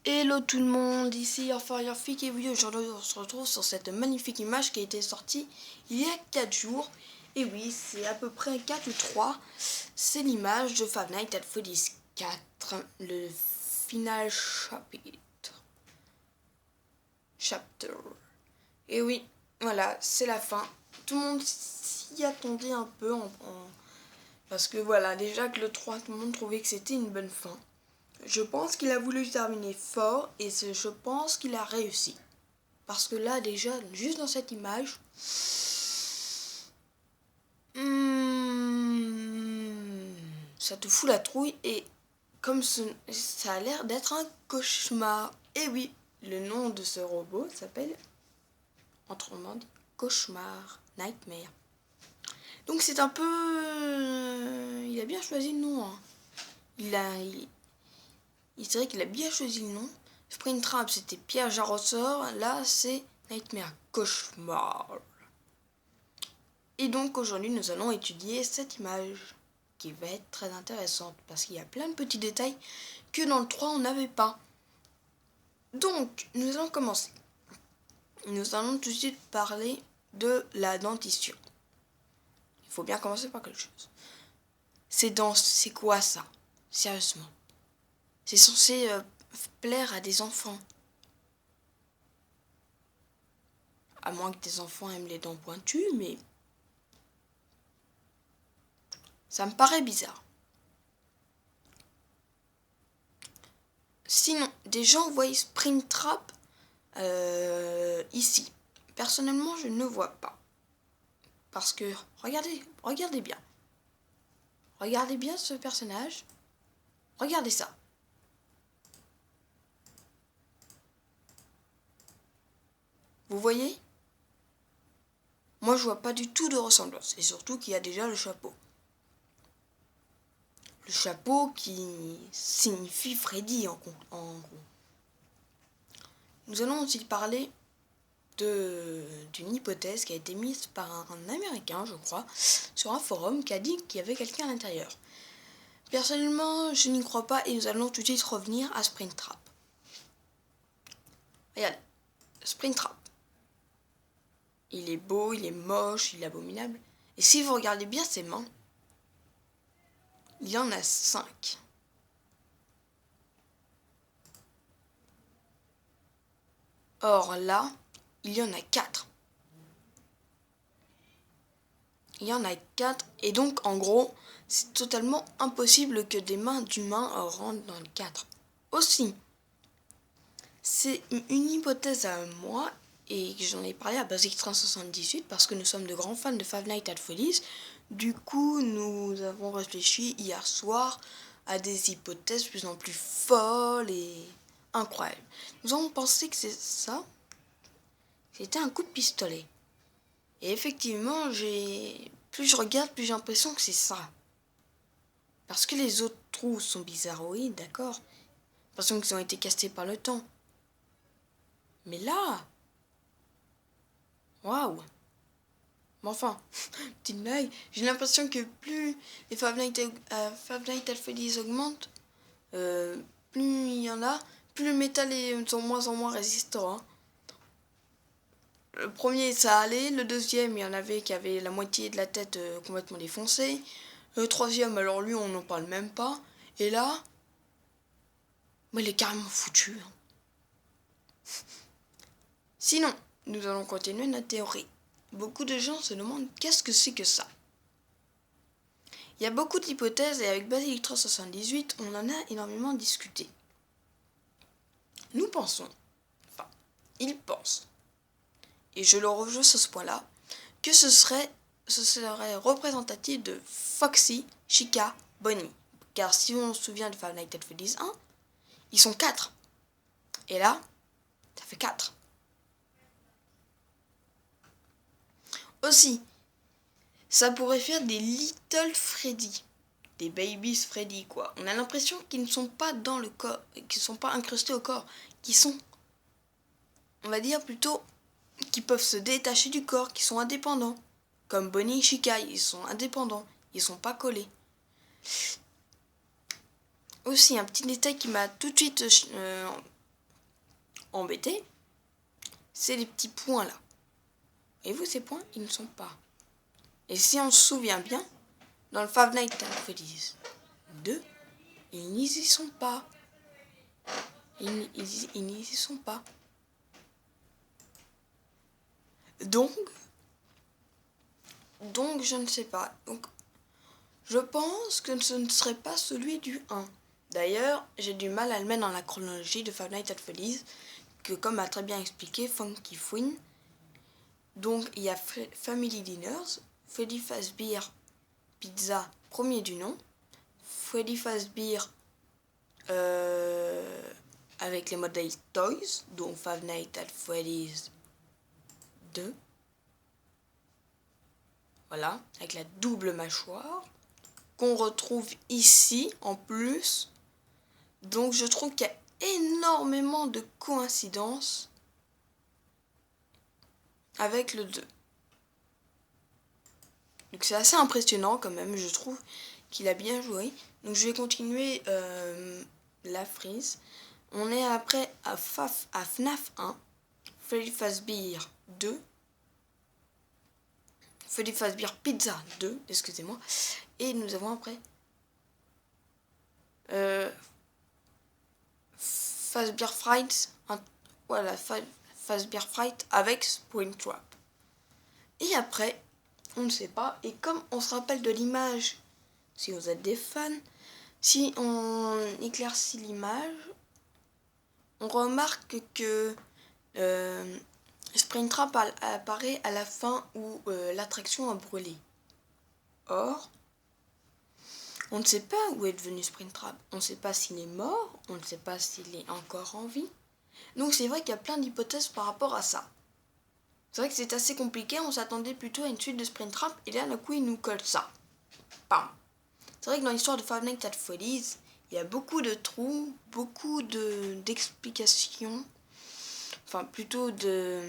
Hello tout le monde, ici Firefic et oui, aujourd'hui on se retrouve sur cette magnifique image qui a été sortie il y a 4 jours. Et oui, c'est à peu près 4 ou 3. C'est l'image de Five Nights at Freddy's 4, le final chapter. Et oui, voilà, c'est la fin. Tout le monde s'y attendait un peu parce que voilà, déjà que le 3, tout le monde trouvait que c'était une bonne fin. Je pense qu'il a voulu terminer fort et je pense qu'il a réussi. Parce que là, déjà, juste dans cette image, ça te fout la trouille et comme ça a l'air d'être un cauchemar. Et oui, le nom de ce robot s'appelle, autrement dit, Cauchemar, Nightmare. Donc c'est un peu... il a bien choisi le nom. Hein. C'est vrai qu'il a bien choisi le nom. Springtrap, c'était piège à ressort. Là, c'est Nightmare, cauchemar. Et donc, aujourd'hui, nous allons étudier cette image qui va être très intéressante parce qu'il y a plein de petits détails que dans le 3, on n'avait pas. Donc, nous allons commencer. Nous allons tout de suite parler de la dentition. Il faut bien commencer par quelque chose. C'est quoi ça? Sérieusement. C'est censé plaire à des enfants. À moins que des enfants aiment les dents pointues, mais ça me paraît bizarre. Sinon, des gens voient Springtrap ici. Personnellement, je ne vois pas. Parce que, regardez bien. Regardez bien ce personnage. Regardez ça. Vous voyez? Moi, je vois pas du tout de ressemblance. Et surtout qu'il y a déjà le chapeau. Le chapeau qui signifie Freddy en gros. Nous allons aussi parler d'une hypothèse qui a été mise par un Américain, je crois, sur un forum qui a dit qu'il y avait quelqu'un à l'intérieur. Personnellement, je n'y crois pas et nous allons tout de suite revenir à Springtrap. Regardez, Springtrap. Il est beau, il est moche, il est abominable. Et si vous regardez bien ses mains, il y en a 5. Or là, il y en a 4. Il y en a 4 et donc en gros, c'est totalement impossible que des mains d'humains rentrent dans le 4. Aussi, c'est une hypothèse à moi et j'en ai parlé à Basic 378 parce que nous sommes de grands fans de Five Nights at Freddy's. Du coup, nous avons réfléchi hier soir à des hypothèses de plus en plus folles et incroyables. Nous avons pensé que c'était un coup de pistolet. Et effectivement, plus je regarde, plus j'ai l'impression que c'est ça. Parce que les autres trous sont bizarroïdes, d'accord? J'ai l'impression qu'ils ont été castés par le temps. Mais là, waouh! Mais enfin, petite blague, j'ai l'impression que plus les Five Nights at Freddy's augmentent, plus il y en a, plus le métal est de moins en moins résistant. Hein. Le premier, ça allait. Le deuxième, il y en avait qui avaient la moitié de la tête complètement défoncée. Le troisième, alors lui, on n'en parle même pas. Et là, il est carrément foutu. Hein. Sinon, nous allons continuer notre théorie. Beaucoup de gens se demandent qu'est-ce que c'est que ça. Il y a beaucoup d'hypothèses et avec Basilic 378, on en a énormément discuté. Nous pensons, enfin, ils pensent, et je le rejoins sur ce point-là, que ce serait représentatif de Foxy, Chica, Bonnie. Car si on se souvient de Five Nights at Freddy's 1, ils sont 4. Et là, ça fait 4. Aussi, ça pourrait faire des Little Freddy. Des Babies Freddy, quoi. On a l'impression qu'ils ne sont pas dans le corps, qu'ils ne sont pas incrustés au corps, qu'ils sont, on va dire plutôt, qui peuvent se détacher du corps, qui sont indépendants. Comme Bonnie et Chica, ils sont indépendants, ils sont pas collés. Aussi, un petit détail qui m'a tout de suite embêter, c'est les petits points là. Et vous, ces points, ils ne sont pas. Et si on se souvient bien, dans le Five Nights at Freddy's 2, ils n'y y sont pas. Ils n'y y sont pas. Donc, je ne sais pas. Donc, je pense que ce ne serait pas celui du 1. D'ailleurs, j'ai du mal à le mettre dans la chronologie de Five Nights at Freddy's, que comme a très bien expliqué Funky Fwin. Donc, il y a Family Dinners, Freddy Fazbear Pizza, premier du nom, Freddy Fazbear avec les modèles Toys, dont Five Nights at Freddy's 2. Voilà, avec la double mâchoire, qu'on retrouve ici en plus. Donc je trouve qu'il y a énormément de coïncidences avec le 2. Donc c'est assez impressionnant quand même, je trouve qu'il a bien joué. Donc je vais continuer la frise. On est après à FNAF 1, Freddy Fazbear 2, Freddy Fazbear Pizza 2, excusez-moi. Et nous avons après Fazbear Fright, voilà, Fazbear Fright avec Springtrap. Et après, on ne sait pas. Et comme on se rappelle de l'image, si vous êtes des fans, si on éclaircit l'image, on remarque que Springtrap apparaît à la fin où l'attraction a brûlé. Or, on ne sait pas où est devenu Springtrap. On ne sait pas s'il est mort, on ne sait pas s'il est encore en vie. Donc c'est vrai qu'il y a plein d'hypothèses par rapport à ça. C'est vrai que c'est assez compliqué, on s'attendait plutôt à une suite de Springtrap, et là d'un coup il nous colle ça. Bam. C'est vrai que dans l'histoire de Five Nights at Freddy's, il y a beaucoup de trous, beaucoup d'explications, enfin plutôt de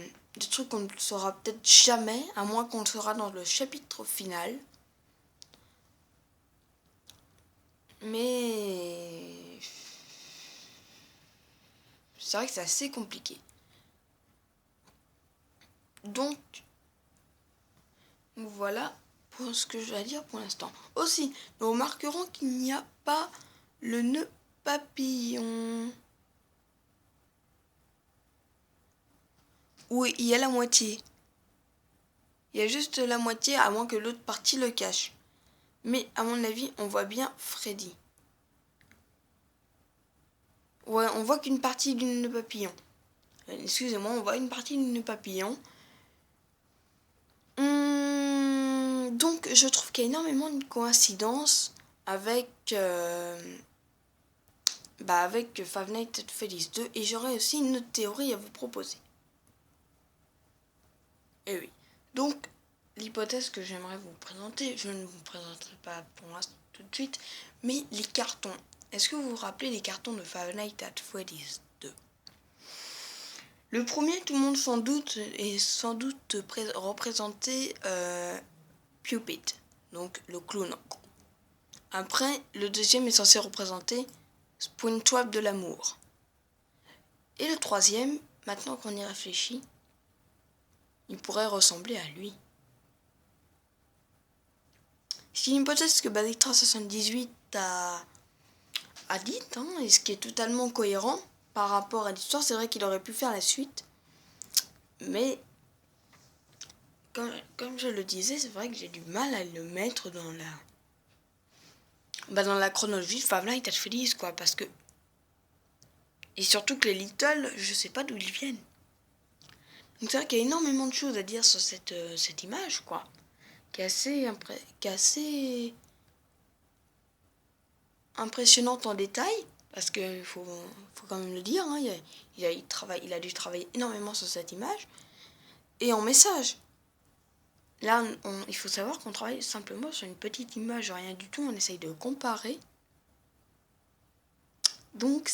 trucs qu'on ne saura peut-être jamais, à moins qu'on le saura dans le chapitre final. Mais c'est vrai que c'est assez compliqué. Donc, voilà pour ce que je vais dire pour l'instant. Aussi, nous remarquerons qu'il n'y a pas le nœud papillon. Oui, il y a la moitié. Il y a juste la moitié, à moins que l'autre partie le cache. Mais à mon avis, on voit bien Freddy. Ouais, on voit qu'une partie du nœud papillon. Excusez-moi, on voit une partie du nœud papillon. Donc, je trouve qu'il y a énormément de coïncidences avec Five Nights at Freddy's 2. Et j'aurais aussi une autre théorie à vous proposer. Et oui. Donc, l'hypothèse que j'aimerais vous présenter, je ne vous présenterai pas pour l'instant tout de suite, mais les cartons. Est-ce que vous vous rappelez les cartons de Five Nights at Freddy's 2 ? Le premier, tout le monde sans doute, est sans doute représenté Cupid, donc le clown en gros. Après, le deuxième est censé représenter Springtrap de l'amour. Et le troisième, maintenant qu'on y réfléchit, il pourrait ressembler à lui. C'est une hypothèse que Badictra 78 a dite, et ce qui est totalement cohérent par rapport à l'histoire. C'est vrai qu'il aurait pu faire la suite, mais comme je le disais, c'est vrai que j'ai du mal à le mettre dans la chronologie de Five Nights at Freddy's, quoi, parce que... Et surtout que les Little, je sais pas d'où ils viennent. Donc c'est vrai qu'il y a énormément de choses à dire sur cette image, quoi, qui est assez impressionnante en détail, parce qu'il faut quand même le dire, il a dû travailler énormément sur cette image, et en message. Là, il faut savoir qu'on travaille simplement sur une petite image, rien du tout, on essaye de comparer. Donc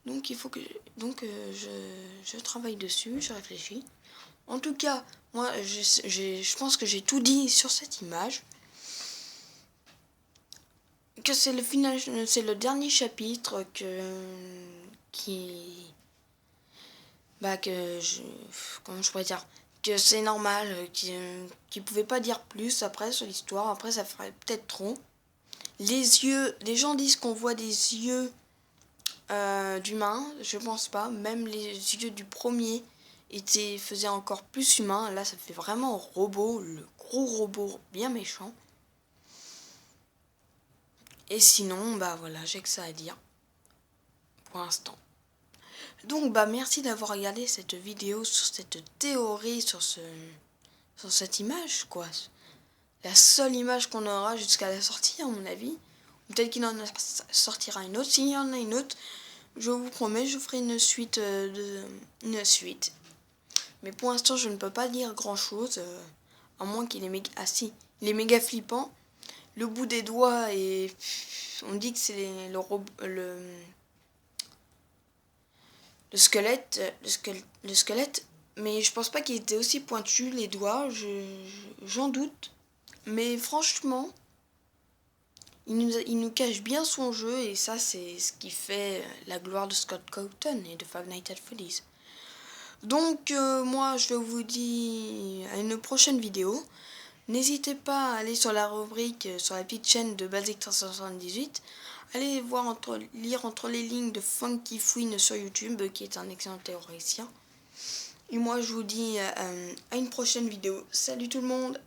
il faut que je travaille dessus, je réfléchis. En tout cas, moi je pense que j'ai tout dit sur cette image. Que c'est le final, c'est le dernier chapitre comment je pourrais dire, que c'est normal, qu'il pouvait pas dire plus après sur l'histoire. Après, ça ferait peut-être trop. Les gens disent qu'on voit des yeux d'humains. Je pense pas. Même les yeux du premier faisaient encore plus humain. Là, ça fait vraiment robot, le gros robot bien méchant. Et sinon, voilà, j'ai que ça à dire pour l'instant. Donc merci d'avoir regardé cette vidéo sur cette théorie, sur cette image, quoi. La seule image qu'on aura jusqu'à la sortie, à mon avis. Peut-être qu'il en sortira une autre. S'il y en a une autre, je vous promets, je ferai une suite. Mais pour l'instant, je ne peux pas dire grand-chose. À moins qu'il est méga... Ah si, il est méga flippant. Le bout des doigts et... On dit que c'est le squelette, mais je pense pas qu'il était aussi pointu, les doigts, j'en doute. Mais franchement, il nous cache bien son jeu, et ça, c'est ce qui fait la gloire de Scott Cawthon et de Five Nights at Freddy's. Donc, moi, je vous dis à une prochaine vidéo. N'hésitez pas à aller sur la rubrique, sur la petite chaîne de Basic 378. Allez voir lire entre les lignes de Funky Fouine sur YouTube, qui est un excellent théoricien. Et moi, je vous dis à une prochaine vidéo. Salut tout le monde!